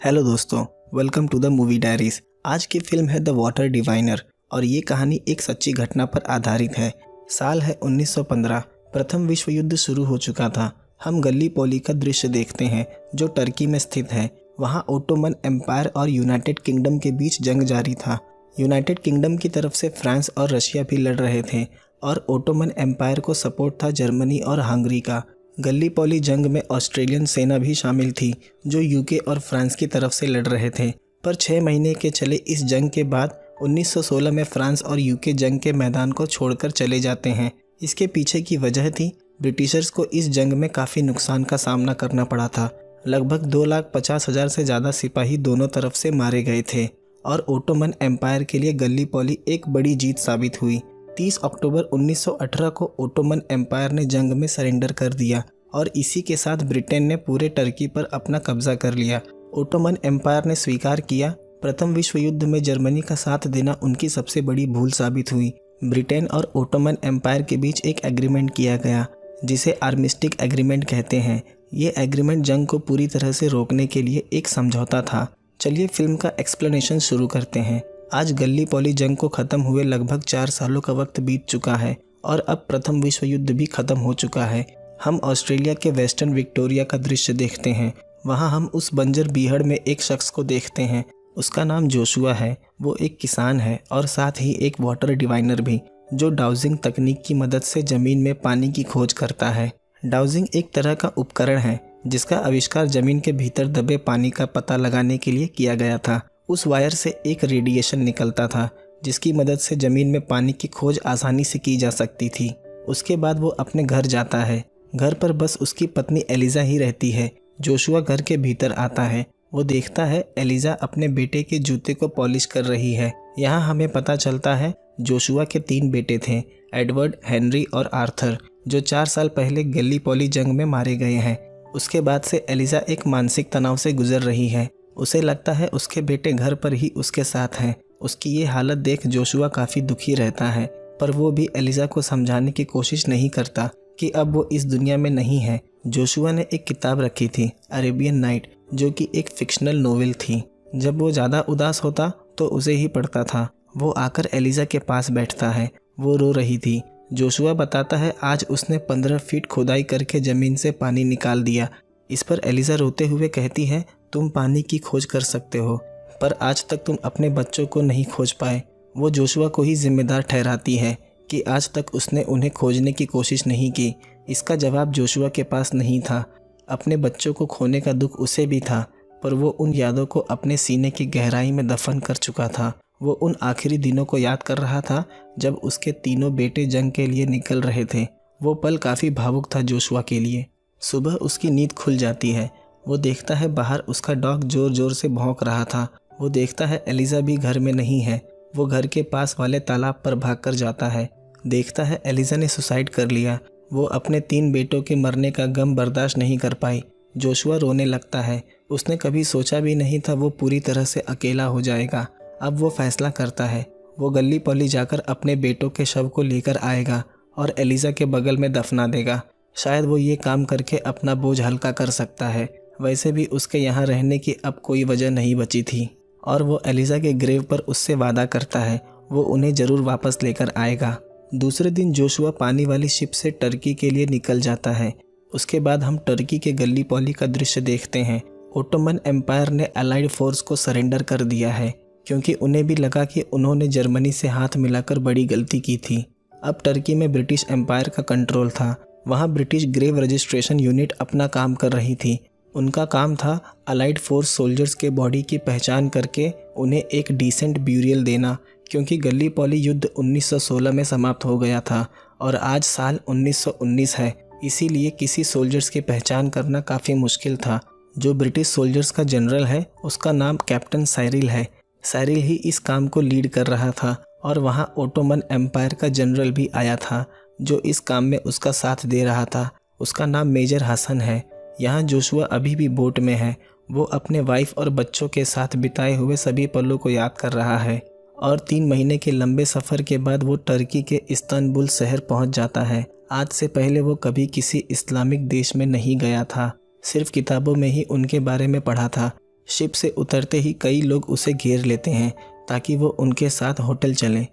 Hello दोस्तों, welcome to the movie diaries. आज की फिल्म है द वाटर डिवाइनर और ये कहानी एक सच्ची घटना पर आधारित है। साल है 1915। प्रथम विश्व युद्ध शुरू हो चुका था। हम गल्लीपोली का दृश्य देखते हैं जो टर्की में स्थित है। वहाँ ओटोमन एम्पायर और यूनाइटेड किंगडम के बीच जंग जारी था। यूनाइटेड किंगडम की तरफ से फ्रांस और रशिया भी लड़ रहे थे और ओटोमन एम्पायर को सपोर्ट था जर्मनी और हंगरी का। गल्लीपोली जंग में ऑस्ट्रेलियन सेना भी शामिल थी जो यूके और फ्रांस की तरफ से लड़ रहे थे। पर 6 महीने के चले इस जंग के बाद 1916 में फ्रांस और यूके जंग के मैदान को छोड़कर चले जाते हैं। इसके पीछे की वजह थी ब्रिटिशर्स को इस जंग में काफ़ी नुकसान का सामना करना पड़ा था। लगभग 2,50,000 से ज़्यादा सिपाही दोनों तरफ से मारे गए थे और ओटोमन एम्पायर के लिए गल्लीपोली एक बड़ी जीत साबित हुई। 30 अक्टूबर 1918 को ओटोमन एम्पायर ने जंग में सरेंडर कर दिया और इसी के साथ ब्रिटेन ने पूरे टर्की पर अपना कब्जा कर लिया। ओटोमन एम्पायर ने स्वीकार किया प्रथम विश्व युद्ध में जर्मनी का साथ देना उनकी सबसे बड़ी भूल साबित हुई। ब्रिटेन और ओटोमन एम्पायर के बीच एक एग्रीमेंट किया गया जिसे आर्मिस्टिक एग्रीमेंट कहते हैं। ये एग्रीमेंट जंग को पूरी तरह से रोकने के लिए एक समझौता था। चलिए फिल्म का एक्सप्लेनेशन शुरू करते हैं। आज गल्लीपोली जंग को ख़त्म हुए लगभग 4 सालों का वक्त बीत चुका है और अब प्रथम विश्व युद्ध भी ख़त्म हो चुका है। हम ऑस्ट्रेलिया के वेस्टर्न विक्टोरिया का दृश्य देखते हैं। वहाँ हम उस बंजर बीहड़ में एक शख्स को देखते हैं। उसका नाम जोशुआ है। वो एक किसान है और साथ ही एक वाटर डिवाइनर भी, जो डाउजिंग तकनीक की मदद से ज़मीन में पानी की खोज करता है। डाउजिंग एक तरह का उपकरण है जिसका आविष्कार ज़मीन के भीतर दबे पानी का पता लगाने के लिए किया गया था। उस वायर से एक रेडिएशन निकलता था जिसकी मदद से ज़मीन में पानी की खोज आसानी से की जा सकती थी। उसके बाद वो अपने घर जाता है। घर पर बस उसकी पत्नी एलिजा ही रहती है। जोशुआ घर के भीतर आता है। वो देखता है एलिजा अपने बेटे के जूते को पॉलिश कर रही है। यहाँ हमें पता चलता है जोशुआ के 3 बेटे थे, एडवर्ड, हेनरी और आर्थर, जो 4 साल पहले गल्लीपोली जंग में मारे गए हैं। उसके बाद से एलिजा एक मानसिक तनाव से गुजर रही है। उसे लगता है उसके बेटे घर पर ही उसके साथ हैं। उसकी ये हालत देख जोशुआ काफ़ी दुखी रहता है, पर वो भी एलिजा को समझाने की कोशिश नहीं करता कि अब वो इस दुनिया में नहीं है। जोशुआ ने एक किताब रखी थी, अरेबियन नाइट, जो कि एक फिक्शनल नोवेल थी। जब वो ज़्यादा उदास होता तो उसे ही पढ़ता था। वो आकर एलिजा के पास बैठता है। वो रो रही थी। जोशुआ बताता है आज उसने 15 फीट खुदाई करके ज़मीन से पानी निकाल दिया। इस पर एलिजा रोते हुए कहती है, तुम पानी की खोज कर सकते हो, पर आज तक तुम अपने बच्चों को नहीं खोज पाए। वो जोशुआ को ही जिम्मेदार ठहराती है कि आज तक उसने उन्हें खोजने की कोशिश नहीं की। इसका जवाब जोशुआ के पास नहीं था। अपने बच्चों को खोने का दुख उसे भी था, पर वो उन यादों को अपने सीने की गहराई में दफन कर चुका था। वो उन आखिरी दिनों को याद कर रहा था जब उसके तीनों बेटे जंग के लिए निकल रहे थे। वो पल काफ़ी भावुक था जोशुआ के लिए। सुबह उसकी नींद खुल जाती है। वो देखता है बाहर उसका डॉग ज़ोर ज़ोर से भौंक रहा था। वो देखता है एलिजा भी घर में नहीं है। वो घर के पास वाले तालाब पर भागकर जाता है। देखता है एलिजा ने सुसाइड कर लिया। वो अपने 3 बेटों के मरने का गम बर्दाश्त नहीं कर पाई। जोशुआ रोने लगता है। उसने कभी सोचा भी नहीं था वो पूरी तरह से अकेला हो जाएगा। अब वो फैसला करता है वो गल्लीपोली जाकर अपने बेटों के शव को लेकर आएगा और एलिजा के बगल में दफना देगा। शायद वो ये काम करके अपना बोझ हल्का कर सकता है। वैसे भी उसके यहाँ रहने की अब कोई वजह नहीं बची थी और वो एलिजा के ग्रेव पर उससे वादा करता है वो उन्हें ज़रूर वापस लेकर आएगा। दूसरे दिन जोशुआ पानी वाली शिप से टर्की के लिए निकल जाता है। उसके बाद हम टर्की के गल्लीपोली का दृश्य देखते हैं। ओटोमन एम्पायर ने अलाइड फोर्स को सरेंडर कर दिया है क्योंकि उन्हें भी लगा कि उन्होंने जर्मनी से हाथ मिलाकर बड़ी गलती की थी। अब टर्की में ब्रिटिश एम्पायर का कंट्रोल था। वहाँ ब्रिटिश ग्रेव रजिस्ट्रेशन यूनिट अपना काम कर रही थी। उनका काम था अलाइड फोर्स सोल्जर्स के बॉडी की पहचान करके उन्हें एक डिसेंट ब्यूरियल देना, क्योंकि गल्लीपोली युद्ध 1916 में समाप्त हो गया था और आज साल 1919 है। इसीलिए किसी सोल्जर्स की पहचान करना काफ़ी मुश्किल था। जो ब्रिटिश सोल्जर्स का जनरल है उसका नाम कैप्टन साइरिल है। साइरिल ही इस काम को लीड कर रहा था और वहाँ ओटोमन एम्पायर का जनरल भी आया था जो इस काम में उसका साथ दे रहा था। उसका नाम मेजर हसन है। यहाँ जोशुआ अभी भी बोट में है। वो अपने वाइफ और बच्चों के साथ बिताए हुए सभी पलों को याद कर रहा है और 3 महीने के लंबे सफ़र के बाद वो टर्की के इस्तांबुल शहर पहुँच जाता है। आज से पहले वो कभी किसी इस्लामिक देश में नहीं गया था। सिर्फ किताबों में ही उनके बारे में पढ़ा था। शिप से उतरते ही कई लोग उसे घेर लेते हैं ताकि वो उनके साथ होटल चलें,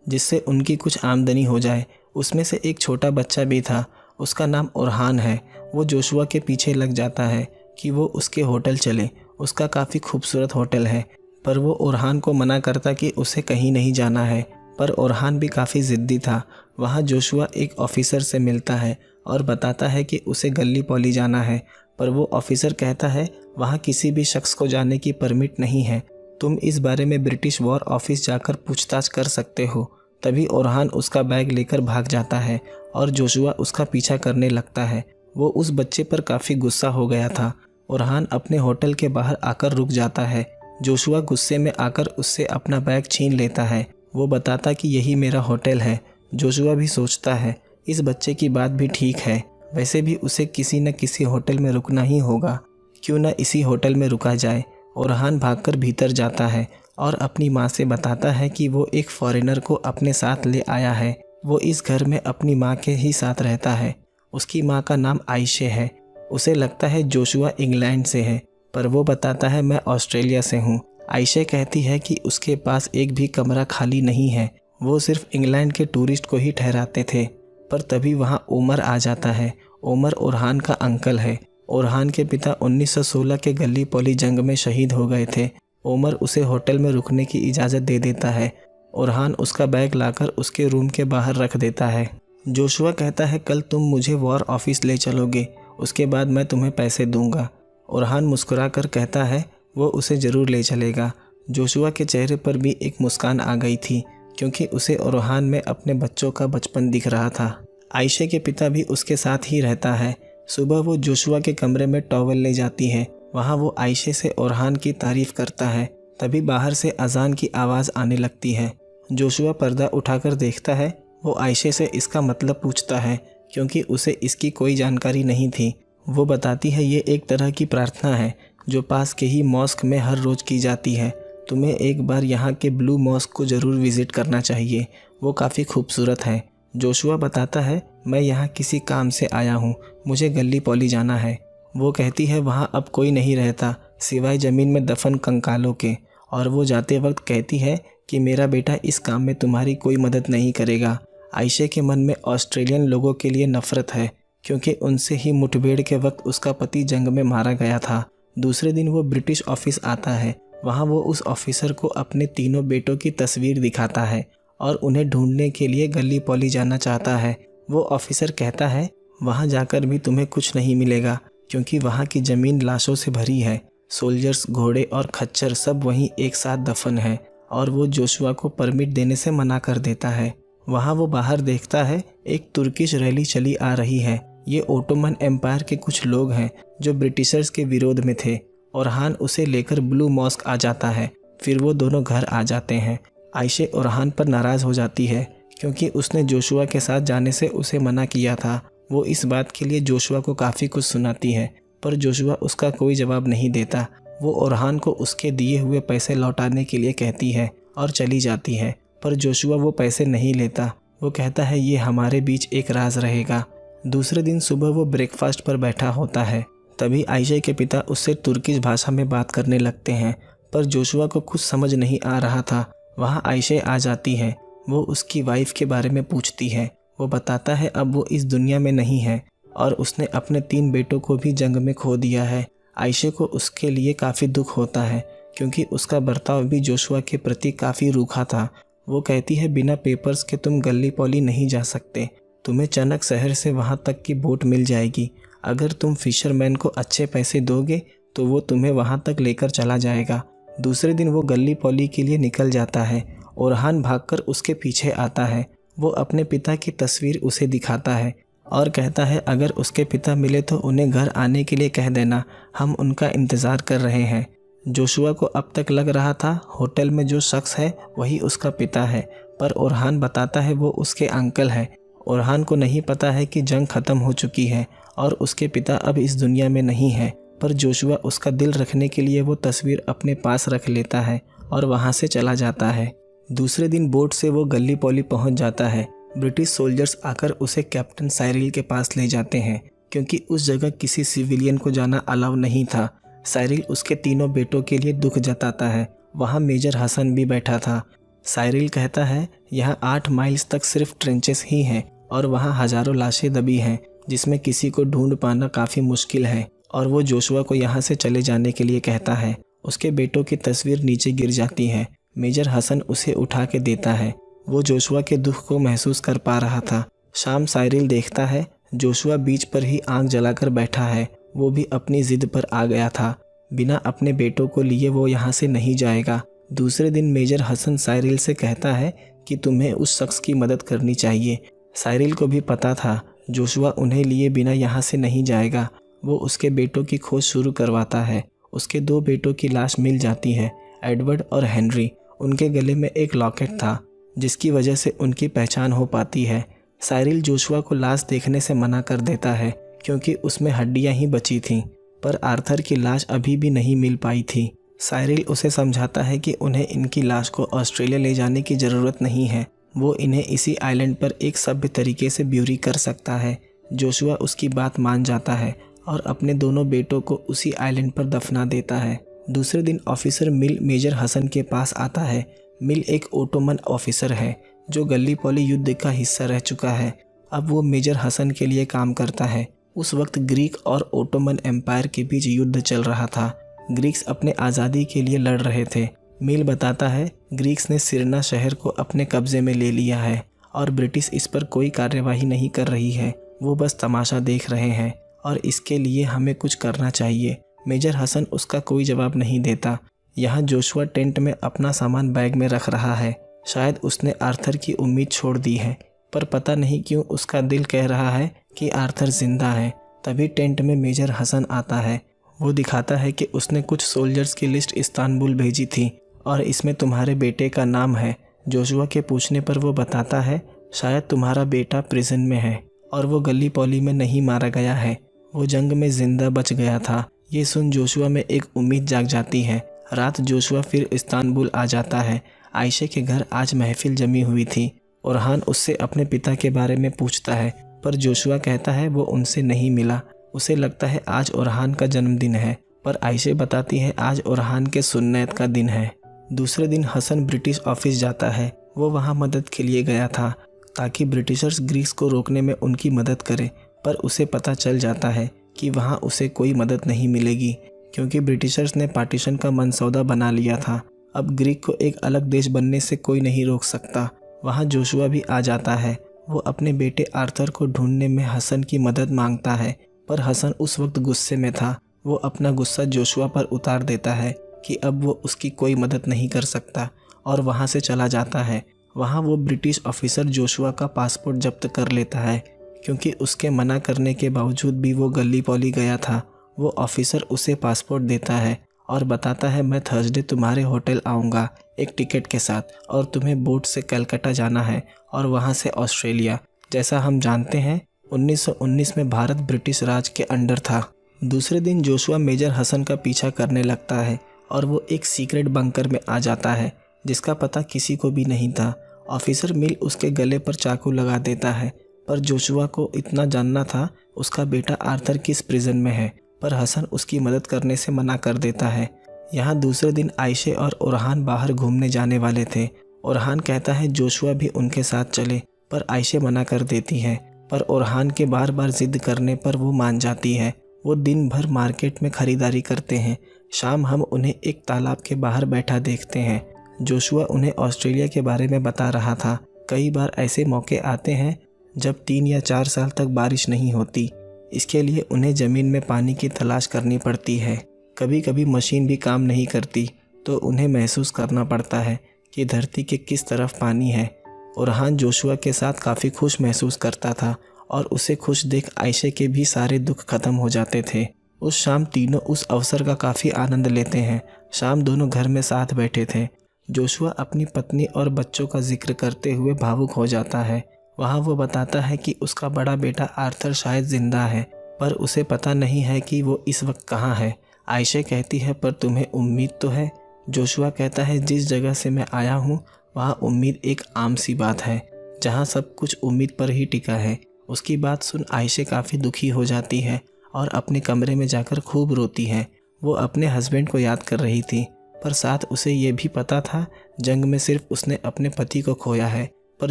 जिससे उनकी कुछ आमदनी हो जाए। उसमें से एक छोटा बच्चा भी था, उसका नाम ओरहान है। वो जोशुआ के पीछे लग जाता है कि वो उसके होटल चले। उसका काफ़ी खूबसूरत होटल है, पर वो ओरहान को मना करता कि उसे कहीं नहीं जाना है। पर ओरहान भी काफ़ी ज़िद्दी था। वहाँ जोशुआ एक ऑफिसर से मिलता है और बताता है कि उसे गल्लीपोली जाना है, पर वो ऑफिसर कहता है वहाँ किसी भी शख्स को जाने की परमिट नहीं है, तुम इस बारे में ब्रिटिश वॉर ऑफिस जाकर पूछताछ कर सकते हो। तभी ओरहान उसका बैग लेकर भाग जाता है और जोशुआ उसका पीछा करने लगता है। वो उस बच्चे पर काफ़ी गुस्सा हो गया था। ओरहान अपने होटल के बाहर आकर रुक जाता है। जोशुआ गुस्से में आकर उससे अपना बैग छीन लेता है। वो बताता कि यही मेरा होटल है। जोशुआ भी सोचता है इस बच्चे की बात भी ठीक है, वैसे भी उसे किसी न किसी होटल में रुकना ही होगा, क्यों न इसी होटल में रुका जाए। ओरहान भागकर भीतर जाता है और अपनी माँ से बताता है कि वो एक फॉरेनर को अपने साथ ले आया है। वो इस घर में अपनी माँ के ही साथ रहता है। उसकी माँ का नाम आयशे है। उसे लगता है जोशुआ इंग्लैंड से है, पर वो बताता है मैं ऑस्ट्रेलिया से हूँ। आयशे कहती है कि उसके पास एक भी कमरा खाली नहीं है, वो सिर्फ इंग्लैंड के टूरिस्ट को ही ठहराते थे। पर तभी वहाँ उमर आ जाता है। उमर ओरहान का अंकल है। ओरहान के पिता 1916 के गल्लीपोली जंग में शहीद हो गए थे। उमर उसे होटल में रुकने की इजाज़त दे देता है। ओरहान उसका बैग लाकर उसके रूम के बाहर रख देता है। जोशुआ कहता है कल तुम मुझे वॉर ऑफिस ले चलोगे, उसके बाद मैं तुम्हें पैसे दूंगा। ओरहान मुस्कुरा कर कहता है वो उसे ज़रूर ले चलेगा। जोशुआ के चेहरे पर भी एक मुस्कान आ गई थी, क्योंकि उसे ओरहान में अपने बच्चों का बचपन दिख रहा था। आयशे के पिता भी उसके साथ ही रहता है। सुबह वो जोशुआ के कमरे में टॉवल ले जाती है। वहाँ वो आयशे से ओरहान की तारीफ़ करता है। तभी बाहर से अजान की आवाज़ आने लगती है। जोशुआ पर्दा उठाकर देखता है। वो आयशे से इसका मतलब पूछता है, क्योंकि उसे इसकी कोई जानकारी नहीं थी। वो बताती है ये एक तरह की प्रार्थना है जो पास के ही मॉस्क में हर रोज़ की जाती है। तुम्हें एक बार यहाँ के ब्लू मॉस्क को ज़रूर विज़िट करना चाहिए, वो काफ़ी खूबसूरत है। जोशुआ बताता है मैं यहाँ किसी काम से आया हूँ, मुझे गल्लीपोली जाना है। वो कहती है वहाँ अब कोई नहीं रहता सिवाय ज़मीन में दफन कंकालों के, और वो जाते वक्त कहती है कि मेरा बेटा इस काम में तुम्हारी कोई मदद नहीं करेगा। आयशे के मन में ऑस्ट्रेलियन लोगों के लिए नफ़रत है, क्योंकि उनसे ही मुठभेड़ के वक्त उसका पति जंग में मारा गया था। दूसरे दिन वो ब्रिटिश ऑफिस आता है। वहाँ वो उस ऑफिसर को अपने तीनों बेटों की तस्वीर दिखाता है और उन्हें ढूंढने के लिए गल्लीपोली जाना चाहता है। वो ऑफिसर कहता है वहाँ जाकर भी तुम्हें कुछ नहीं मिलेगा, क्योंकि वहाँ की ज़मीन लाशों से भरी है। सोल्जर्स, घोड़े और खच्चर सब वहीं एक साथ दफन है, और वो जोशुआ को परमिट देने से मना कर देता है। वहाँ वो बाहर देखता है एक तुर्किश रैली चली आ रही है। ये ओटोमन एम्पायर के कुछ लोग हैं जो ब्रिटिशर्स के विरोध में थे। ओरहान उसे लेकर ब्लू मॉस्क आ जाता है। फिर वो दोनों घर आ जाते हैं। आयशे ओरहान पर नाराज़ हो जाती है, क्योंकि उसने जोशुआ के साथ जाने से उसे मना किया था। वो इस बात के लिए जोशुआ को काफ़ी कुछ सुनाती है, पर जोशुआ उसका कोई जवाब नहीं देता। वो ओरहान को उसके दिए हुए पैसे लौटाने के लिए कहती है और चली जाती है, पर जोशुआ वो पैसे नहीं लेता। वो कहता है ये हमारे बीच एक राज रहेगा। दूसरे दिन सुबह वो ब्रेकफास्ट पर बैठा होता है। तभी आयशे के पिता उससे तुर्किश भाषा में बात करने लगते हैं, पर जोशुआ को कुछ समझ नहीं आ रहा था। वहाँ आयशे आ जाती है। वो उसकी वाइफ के बारे में पूछती है। वो बताता है अब वो इस दुनिया में नहीं है और उसने अपने 3 बेटों को भी जंग में खो दिया है। आयशे को उसके लिए काफ़ी दुख होता है, क्योंकि उसका बर्ताव भी जोशुआ के प्रति काफ़ी रूखा था। वो कहती है बिना पेपर्स के तुम गल्लीपोली नहीं जा सकते। तुम्हें चनक शहर से वहाँ तक की बोट मिल जाएगी। अगर तुम फिशरमैन को अच्छे पैसे दोगे तो वो तुम्हें वहाँ तक लेकर चला जाएगा। दूसरे दिन वो गल्लीपोली के लिए निकल जाता है। ओरहान भागकर उसके पीछे आता है। वो अपने पिता की तस्वीर उसे दिखाता है और कहता है अगर उसके पिता मिले तो उन्हें घर आने के लिए कह देना, हम उनका इंतज़ार कर रहे हैं। जोशुआ को अब तक लग रहा था होटल में जो शख्स है वही उसका पिता है, पर ओरहान बताता है वो उसके अंकल है। ओरहान को नहीं पता है कि जंग ख़त्म हो चुकी है और उसके पिता अब इस दुनिया में नहीं है, पर जोशुआ उसका दिल रखने के लिए वो तस्वीर अपने पास रख लेता है और वहाँ से चला जाता है। दूसरे दिन बोट से वो गल्लीपोली पहुँच जाता है। ब्रिटिश सोल्जर्स आकर उसे कैप्टन साइरिल के पास ले जाते हैं, क्योंकि उस जगह किसी सिविलियन को जाना अलाउ नहीं था। साइरिल उसके तीनों बेटों के लिए दुख जताता है। वहाँ मेजर हसन भी बैठा था। साइरिल कहता है यहाँ 8 माइल्स तक सिर्फ ट्रेंचेस ही हैं और वहाँ हजारों लाशें दबी हैं जिसमें किसी को ढूंढ पाना काफ़ी मुश्किल है, और वो जोशुआ को यहाँ से चले जाने के लिए कहता है। उसके बेटों की तस्वीर नीचे गिर जाती है। मेजर हसन उसे उठा के देता है। वो जोशुआ के दुख को महसूस कर पा रहा था। शाम साइरिल देखता है जोशुआ बीच पर ही आग जलाकर बैठा है। वो भी अपनी जिद पर आ गया था। बिना अपने बेटों को लिए वो यहाँ से नहीं जाएगा। दूसरे दिन मेजर हसन साइरिल से कहता है कि तुम्हें उस शख्स की मदद करनी चाहिए। साइरिल को भी पता था जोशुआ उन्हें लिए बिना यहाँ से नहीं जाएगा। वो उसके बेटों की खोज शुरू करवाता है। उसके 2 बेटों की लाश मिल जाती है, एडवर्ड और हेनरी। उनके गले में एक लॉकेट था जिसकी वजह से उनकी पहचान हो पाती है। साइरिल जोशुआ को लाश देखने से मना कर देता है क्योंकि उसमें हड्डियां ही बची थीं, पर आर्थर की लाश अभी भी नहीं मिल पाई थी। साइरिल उसे समझाता है कि उन्हें इनकी लाश को ऑस्ट्रेलिया ले जाने की ज़रूरत नहीं है। वो इन्हें इसी आइलैंड पर एक सभ्य तरीके से ब्यूरी कर सकता है। जोशुआ उसकी बात मान जाता है और अपने दोनों बेटों को उसी आइलैंड पर दफना देता है। दूसरे दिन ऑफिसर मिल मेजर हसन के पास आता है। मिल एक ओटोमन ऑफिसर है जो गल्लीपोली युद्ध का हिस्सा रह चुका है। अब वो मेजर हसन के लिए काम करता है। उस वक्त ग्रीक और ओटोमन एम्पायर के बीच युद्ध चल रहा था। ग्रीक्स अपने आज़ादी के लिए लड़ रहे थे। मिल बताता है ग्रीक्स ने सिरना शहर को अपने कब्जे में ले लिया है और ब्रिटिश इस पर कोई कार्यवाही नहीं कर रही है। वो बस तमाशा देख रहे हैं और इसके लिए हमें कुछ करना चाहिए। मेजर हसन उसका कोई जवाब नहीं देता। यहाँ जोशुआ टेंट में अपना सामान बैग में रख रहा है। शायद उसने आर्थर की उम्मीद छोड़ दी है, पर पता नहीं क्यों उसका दिल कह रहा है कि आर्थर जिंदा है। तभी टेंट में मेजर हसन आता है। वो दिखाता है कि उसने कुछ सोल्जर्स की लिस्ट इस्तांबुल भेजी थी और इसमें तुम्हारे बेटे का नाम है। जोशुआ के पूछने पर वो बताता है शायद तुम्हारा बेटा प्रिजन में है और वो गल्लीपोली में नहीं मारा गया है, वो जंग में जिंदा बच गया था। ये सुन जोशुआ में एक उम्मीद जाग जाती है। रात जोशुआ फिर इस्तांबुल आ जाता है। आयशे के घर आज महफिल जमी हुई थी। ओरहान उससे अपने पिता के बारे में पूछता है, पर जोशुआ कहता है वो उनसे नहीं मिला। उसे लगता है आज ओरहान का जन्मदिन है, पर आयशे बताती है आज ओरहान के सुन्नत का दिन है। दूसरे दिन हसन ब्रिटिश ऑफिस जाता है। वो वहाँ मदद के लिए गया था ताकि ब्रिटिशर्स ग्रीक्स को रोकने में उनकी मदद करें, पर उसे पता चल जाता है कि वहाँ उसे कोई मदद नहीं मिलेगी क्योंकि ब्रिटिशर्स ने पार्टीशन का मनसौदा बना लिया था। अब ग्रीक को एक अलग देश बनने से कोई नहीं रोक सकता। वहाँ जोशुआ भी आ जाता है। वो अपने बेटे आर्थर को ढूंढने में हसन की मदद मांगता है, पर हसन उस वक्त गुस्से में था। वो अपना गुस्सा जोशुआ पर उतार देता है कि अब वो उसकी कोई मदद नहीं कर सकता और वहाँ से चला जाता है। वहाँ वो ब्रिटिश ऑफिसर जोशुआ का पासपोर्ट जब्त कर लेता है क्योंकि उसके मना करने के बावजूद भी वो गल्लीपोली गया था। वो ऑफिसर उसे पासपोर्ट देता है और बताता है मैं थर्सडे तुम्हारे होटल आऊँगा एक टिकट के साथ और तुम्हें बोट से कलकत्ता जाना है और वहाँ से ऑस्ट्रेलिया। जैसा हम जानते हैं 1919 में भारत ब्रिटिश राज के अंडर था। दूसरे दिन जोशुआ मेजर हसन का पीछा करने लगता है और वो एक सीक्रेट बंकर में आ जाता है जिसका पता किसी को भी नहीं था। ऑफिसर मिल उसके गले पर चाकू लगा देता है, पर जोशुआ को इतना जानना था उसका बेटा आर्थर किस प्रिजन में है, पर हसन उसकी मदद करने से मना कर देता है। यहाँ दूसरे दिन आयशे और ओरहान बाहर घूमने जाने वाले थे। ओरहान कहता है जोशुआ भी उनके साथ चले, पर आयशे मना कर देती है, पर ओरहान के बार बार जिद करने पर वो मान जाती है। वो दिन भर मार्केट में खरीदारी करते हैं। शाम हम उन्हें एक तालाब के बाहर बैठा देखते हैं। जोशुआ उन्हें ऑस्ट्रेलिया के बारे में बता रहा था। कई बार ऐसे मौके आते हैं जब 3 या 4 साल तक बारिश नहीं होती। इसके लिए उन्हें ज़मीन में पानी की तलाश करनी पड़ती है। कभी कभी मशीन भी काम नहीं करती तो उन्हें महसूस करना पड़ता है कि धरती के किस तरफ पानी है। ओरहान जोशुआ के साथ काफ़ी खुश महसूस करता था और उसे खुश देख आयशे के भी सारे दुख खत्म हो जाते थे। उस शाम तीनों उस अवसर का काफ़ी आनंद लेते हैं। शाम दोनों घर में साथ बैठे थे। जोशुआ अपनी पत्नी और बच्चों का जिक्र करते हुए भावुक हो जाता है। वहाँ वो बताता है कि उसका बड़ा बेटा आर्थर शायद जिंदा है, पर उसे पता नहीं है कि वो इस वक्त कहाँ है। आयशे कहती है पर तुम्हें उम्मीद तो है। जोशुआ कहता है जिस जगह से मैं आया हूँ वहाँ उम्मीद एक आम सी बात है, जहाँ सब कुछ उम्मीद पर ही टिका है। उसकी बात सुन आयशे काफ़ी दुखी हो जाती है और अपने कमरे में जाकर खूब रोती है। वो अपने हस्बैंड को याद कर रही थी, पर साथ उसे ये भी पता था जंग में सिर्फ उसने अपने पति को खोया है, पर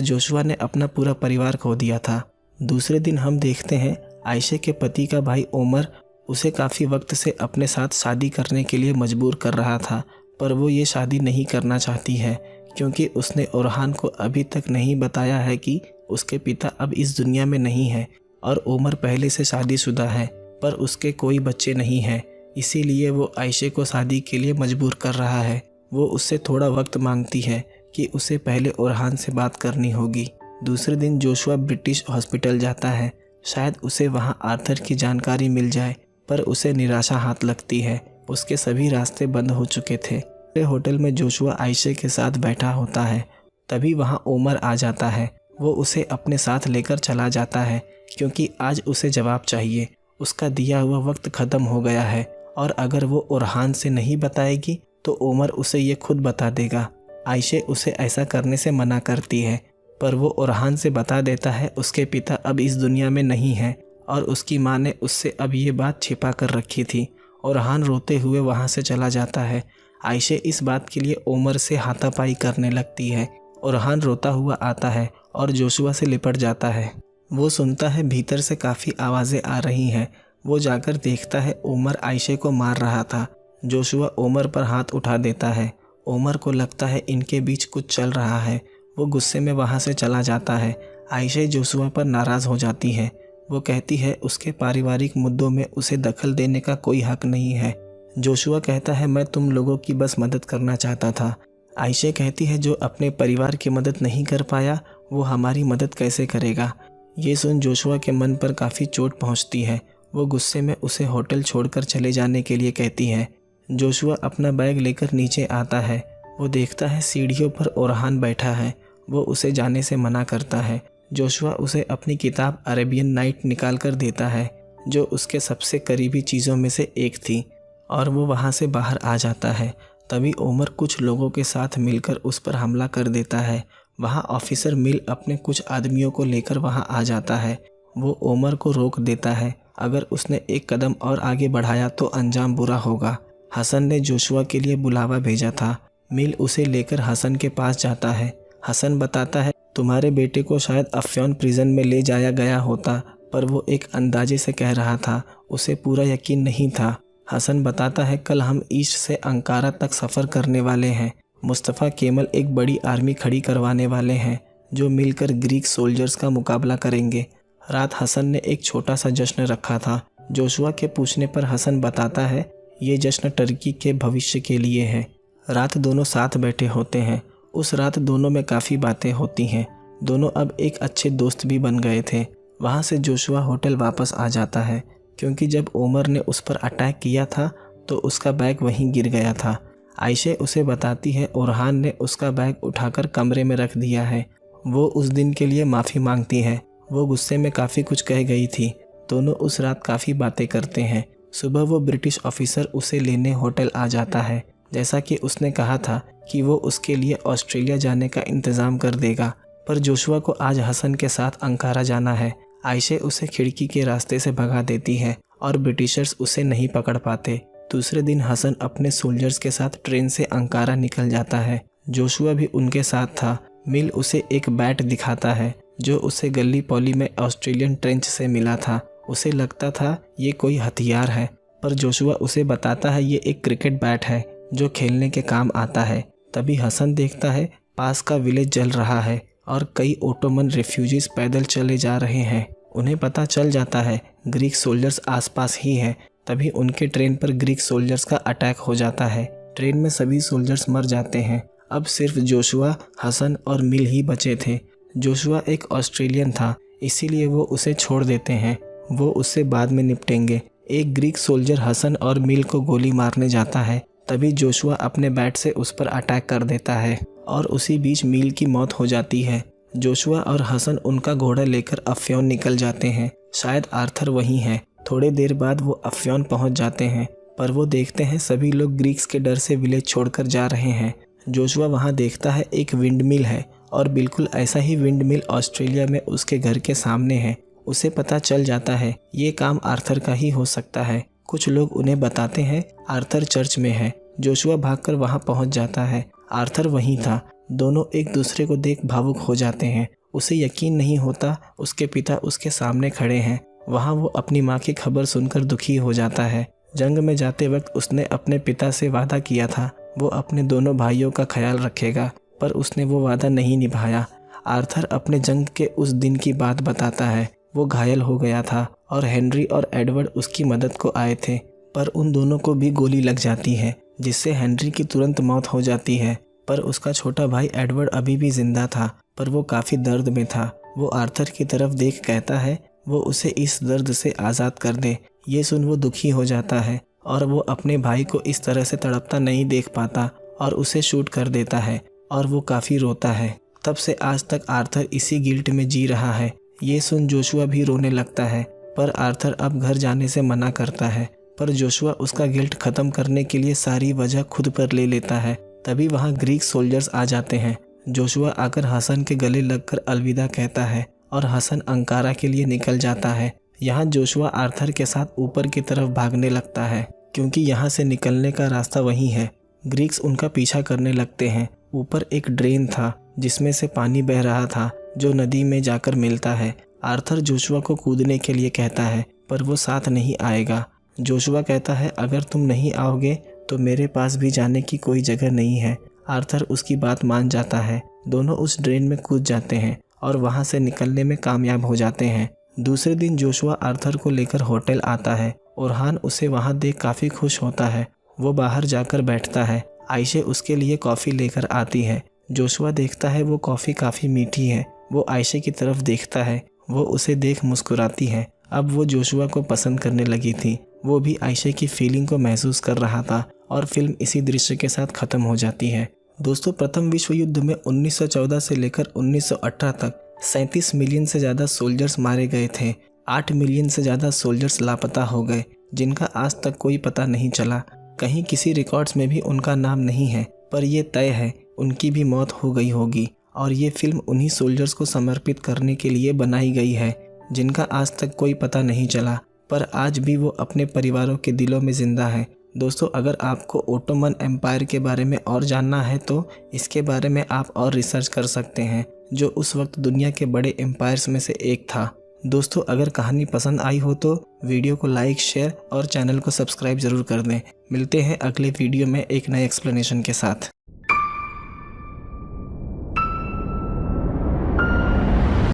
जोशुआ ने अपना पूरा परिवार खो दिया था। दूसरे दिन हम देखते हैं आयशे के पति का भाई ओमर उसे काफ़ी वक्त से अपने साथ शादी करने के लिए मजबूर कर रहा था, पर वो ये शादी नहीं करना चाहती है क्योंकि उसने ओरहान को अभी तक नहीं बताया है कि उसके पिता अब इस दुनिया में नहीं है और ओमर पहले से शादीशुदा है, पर उसके कोई बच्चे नहीं हैं। इसीलिए वो आयशे को शादी के लिए मजबूर कर रहा है। वो उससे थोड़ा वक्त मांगती है कि उसे पहले ओरहान से बात करनी होगी। दूसरे दिन जोशुआ ब्रिटिश हॉस्पिटल जाता है, शायद उसे वहाँ आर्थर की जानकारी मिल जाए, पर उसे निराशा हाथ लगती है। उसके सभी रास्ते बंद हो चुके थे। होटल में जोशुआ आयशे के साथ बैठा होता है, तभी वहाँ ओमर आ जाता है। वो उसे अपने साथ लेकर चला जाता है क्योंकि आज उसे जवाब चाहिए। उसका दिया हुआ वक्त ख़त्म हो गया है और अगर वो ओरहान से नहीं बताएगी तो ओमर उसे ये खुद बता देगा। आयशे उसे ऐसा करने से मना करती है, पर वो ओरहान से बता देता है उसके पिता अब इस दुनिया में नहीं हैं और उसकी माँ ने उससे अब ये बात छिपा कर रखी थी। ओरहान रोते हुए वहाँ से चला जाता है। आयशे इस बात के लिए ओमर से हाथापाई करने लगती है। ओरहान रोता हुआ आता है और जोशुआ से लिपट जाता है। वो सुनता है भीतर से काफ़ी आवाज़ें आ रही हैं। वो जाकर देखता है ओमर आयशे को मार रहा था। जोशुआ ओमर पर हाथ उठा देता है। ओमर को लगता है इनके बीच कुछ चल रहा है। वो गुस्से में वहाँ से चला जाता है। आयशे जोशुआ पर नाराज़ हो जाती है। वो कहती है उसके पारिवारिक मुद्दों में उसे दखल देने का कोई हक नहीं है। जोशुआ कहता है मैं तुम लोगों की बस मदद करना चाहता था। आयशे कहती है जो अपने परिवार की मदद नहीं कर पाया वो हमारी मदद कैसे करेगा। ये सुन जोशुआ के मन पर काफ़ी चोट पहुंचती है। वो गुस्से में उसे होटल छोड़कर चले जाने के लिए कहती है। जोशुआ अपना बैग लेकर नीचे आता है। वो देखता है सीढ़ियों पर ओरहान बैठा है। वो उसे जाने से मना करता है। जोशुआ उसे अपनी किताब अरेबियन नाइट निकाल कर देता है, जो उसके सबसे करीबी चीज़ों में से एक थी, और वो वहाँ से बाहर आ जाता है। तभी ओमर कुछ लोगों के साथ मिलकर उस पर हमला कर देता है। वहाँ ऑफिसर मिल अपने कुछ आदमियों को लेकर वहाँ आ जाता है। वो ओमर को रोक देता है। अगर उसने एक कदम और आगे बढ़ाया तो अंजाम बुरा होगा। हसन ने जोशुआ के लिए बुलावा भेजा था। मिल उसे लेकर हसन के पास जाता है। हसन बताता है तुम्हारे बेटे को शायद अफ्योन प्रिजन में ले जाया गया होता, पर वो एक अंदाजे से कह रहा था, उसे पूरा यकीन नहीं था। हसन बताता है कल हम ईस्ट से अंकारा तक सफ़र करने वाले हैं। मुस्तफ़ा केमल एक बड़ी आर्मी खड़ी करवाने वाले हैं जो मिलकर ग्रीक सोल्जर्स का मुकाबला करेंगे। रात हसन ने एक छोटा सा जश्न रखा था। जोशुआ के पूछने पर हसन बताता है ये जश्न टर्की के भविष्य के लिए है। रात दोनों साथ बैठे होते हैं। उस रात दोनों में काफ़ी बातें होती हैं। दोनों अब एक अच्छे दोस्त भी बन गए थे। वहाँ से जोशुआ होटल वापस आ जाता है क्योंकि जब ओमर ने उस पर अटैक किया था तो उसका बैग वहीं गिर गया था। आयशे उसे बताती है ओरहान ने उसका बैग उठाकर कमरे में रख दिया है। वो उस दिन के लिए माफ़ी मांगती है। वो गुस्से में काफ़ी कुछ कह गई थी। दोनों उस रात काफ़ी बातें करते हैं। सुबह वो ब्रिटिश ऑफिसर उसे लेने होटल आ जाता है। जैसा कि उसने कहा था कि वो उसके लिए ऑस्ट्रेलिया जाने का इंतज़ाम कर देगा, पर जोशुआ को आज हसन के साथ अंकारा जाना है। आयशे उसे खिड़की के रास्ते से भगा देती है और ब्रिटिशर्स उसे नहीं पकड़ पाते। दूसरे दिन हसन अपने सोल्जर्स के साथ ट्रेन से अंकारा निकल जाता है। जोशुआ भी उनके साथ था। मिल उसे एक बैट दिखाता है जो उसे गली पॉली में ऑस्ट्रेलियन ट्रेंच से मिला था। उसे लगता था ये कोई हथियार है, पर जोशुआ उसे बताता है ये एक क्रिकेट बैट है जो खेलने के काम आता है। तभी हसन देखता है पास का विलेज जल रहा है और कई ओटोमन रेफ्यूजीज पैदल चले जा रहे हैं। उन्हें पता चल जाता है ग्रीक सोल्जर्स आसपास ही हैं। तभी उनके ट्रेन पर ग्रीक सोल्जर्स का अटैक हो जाता है। ट्रेन में सभी सोल्जर्स मर जाते हैं। अब सिर्फ जोशुआ, हसन और मिल ही बचे थे। जोशुआ एक ऑस्ट्रेलियन था, इसीलिए वो उसे छोड़ देते हैं। वो उससे बाद में निपटेंगे। एक ग्रीक सोल्जर हसन और मिल को गोली मारने जाता है। तभी जोशुआ अपने बैट से उस पर अटैक कर देता है और उसी बीच मिल की मौत हो जाती है। जोशुआ और हसन उनका घोड़ा लेकर अफ्योन निकल जाते हैं। शायद आर्थर वहीं है। थोड़े देर बाद वो अफ्योन पहुंच जाते हैं, पर वो देखते हैं सभी लोग ग्रीक्स के डर से विलेज छोड़कर जा रहे हैं। जोशुआ वहां देखता है एक विंड मिल है और बिल्कुल ऐसा ही विंड मिल ऑस्ट्रेलिया में उसके घर के सामने है। उसे पता चल जाता है ये काम आर्थर का ही हो सकता है। कुछ लोग उन्हें बताते हैं आर्थर चर्च में है। जोशुआ भागकर वहां पहुंच जाता है। आर्थर वहीं था। दोनों एक दूसरे को देख भावुक हो जाते हैं। उसे यकीन नहीं होता उसके पिता उसके सामने खड़े हैं। वहां वो अपनी माँ की खबर सुनकर दुखी हो जाता है। जंग में जाते वक्त उसने अपने पिता से वादा किया था वो अपने दोनों भाइयों का ख्याल रखेगा, पर उसने वो वादा नहीं निभाया। आर्थर अपने जंग के उस दिन की बात बताता है। वो घायल हो गया था और हेनरी और एडवर्ड उसकी मदद को आए थे, पर उन दोनों को भी गोली लग जाती है जिससे हेनरी की तुरंत मौत हो जाती है। पर उसका छोटा भाई एडवर्ड अभी भी जिंदा था, पर वो काफ़ी दर्द में था। वो आर्थर की तरफ देख कहता है वो उसे इस दर्द से आज़ाद कर दे। ये सुन वो दुखी हो जाता है और वो अपने भाई को इस तरह से तड़पता नहीं देख पाता और उसे शूट कर देता है और वो काफ़ी रोता है। तब से आज तक आर्थर इसी गिल्ट में जी रहा है। ये सुन जोशुआ भी रोने लगता है, पर आर्थर अब घर जाने से मना करता है। पर जोशुआ उसका गिल्ट ख़त्म करने के लिए सारी वजह खुद पर ले लेता है। तभी वहाँ ग्रीक सोल्जर्स आ जाते हैं। जोशुआ आकर हसन के गले लगकर अलविदा कहता है और हसन अंकारा के लिए निकल जाता है। यहाँ जोशुआ आर्थर के साथ ऊपर की तरफ भागने लगता है क्योंकि यहाँ से निकलने का रास्ता वही है। ग्रीक्स उनका पीछा करने लगते हैं। ऊपर एक ड्रेन था जिसमें से पानी बह रहा था जो नदी में जाकर मिलता है। आर्थर जोशुआ को कूदने के लिए कहता है पर वो साथ नहीं आएगा। जोशुआ कहता है अगर तुम नहीं आओगे तो मेरे पास भी जाने की कोई जगह नहीं है। आर्थर उसकी बात मान जाता है। दोनों उस ड्रेन में कूद जाते हैं और वहाँ से निकलने में कामयाब हो जाते हैं। दूसरे दिन जोशुआ आर्थर को लेकर होटल आता है। ओरहान उसे वहाँ देख काफ़ी खुश होता है। वो बाहर जाकर बैठता है। आयशे उसके लिए कॉफ़ी लेकर आती है। जोशुआ देखता है वो कॉफ़ी काफ़ी मीठी है। वो आयशे की तरफ देखता है। वो उसे देख मुस्कुराती है। अब वो जोशुआ को पसंद करने लगी थी। वो भी आयशे की फीलिंग को महसूस कर रहा था और फिल्म इसी दृश्य के साथ ख़त्म हो जाती है। दोस्तों, प्रथम विश्व युद्ध में 1914 से लेकर 1918 तक 37 मिलियन से ज़्यादा सोल्जर्स मारे गए थे। 8 मिलियन से ज़्यादा सोल्जर्स लापता हो गए जिनका आज तक कोई पता नहीं चला। कहीं किसी रिकॉर्ड्स में भी उनका नाम नहीं है, पर यह तय है उनकी भी मौत हो गई होगी। और ये फिल्म उन्हीं सोल्जर्स को समर्पित करने के लिए बनाई गई है जिनका आज तक कोई पता नहीं चला, पर आज भी वो अपने परिवारों के दिलों में ज़िंदा है। दोस्तों, अगर आपको ओटोमन एम्पायर के बारे में और जानना है तो इसके बारे में आप और रिसर्च कर सकते हैं, जो उस वक्त दुनिया के बड़े एम्पायर्स में से एक था। दोस्तों, अगर कहानी पसंद आई हो तो वीडियो को लाइक, शेयर और चैनल को सब्सक्राइब ज़रूर कर दें। मिलते हैं अगले वीडियो में एक नए एक्सप्लेनेशन के साथ।